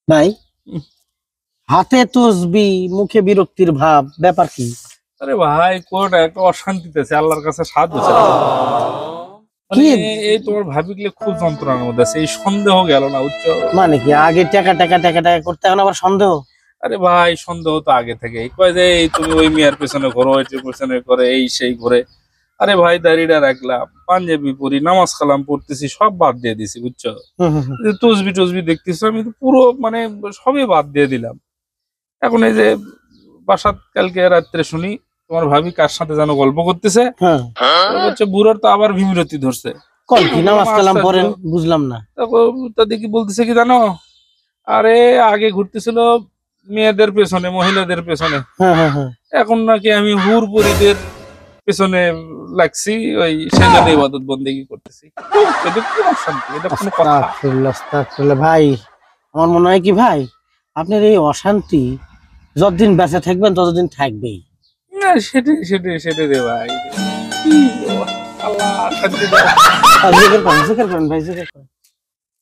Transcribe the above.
ভাই হাতে তসবি মুখে বিরক্তির ভাব, ব্যাপার কি? আরে ভাই কোনটা একটা অশান্তিতে আছে, আল্লাহর কাছে সাহায্য চাই। কি এই তোমার ভাবিকলে খুব যন্ত্রণার মধ্যে আছে, এই সন্দেহ গেল না উচ্চ। মানে কি আগে টাকা টাকা টাকা টাকা করতে, এখন আবার সন্দেহ? আরে ভাই সন্দেহ তো আগে থেকে কয় যে এই তুমি ওই মিয়ার পেছনে ঘোরো, ওইটির পেছনে করে, এই সেই ঘুরে। আরে ভাই দাড়িটা রাখলাম, পাঞ্জাবি পরি, নামাজ কালাম পড়তেছি, সব বাদ দিয়ে দিছি বুঝছো। যে তসবি টসবি দেখতেছো, আমি তো পুরো মানে সবই বাদ দিয়ে দিলাম। এখন এই যে বাসাত কালকে রাত্রে শুনি তোমার ভাবি কার সাথে যেন গল্প করতেছে। হ্যাঁ, হচ্ছে বুড়ার তো আবার বিমরতি ধরছে। কোন কি নামাজ কালাম পড়েন বুঝলাম না। তারপর তাদের কি বলতেছে কি জানো, আরে আগে ঘুরতেছিল মেয়েদের পেছনে, মহিলাদের পেছনে, হ্যাঁ হ্যাঁ হ্যাঁ, এখন নাকি আমি হুরপুরীদের পেছনে লাগছি, ওই সেজন্য ইবাদত বন্দেগী করতেছি। এটা কি অশান্তি, এটা কোনো কথা? আস্তাগফিরুল্লাহ আস্তাগফিরুল্লাহ। ভাই আমার মনে হয় কি ভাই, আপনার এই অশান্তি যতদিন বেঁচে থাকবেন ততদিন থাকবেই। না সেটাই সেটাই সেটাই রে ভাই। কি আল্লাহ শান্তি দাও। জিকির করেন ভাই, জিকির করেন।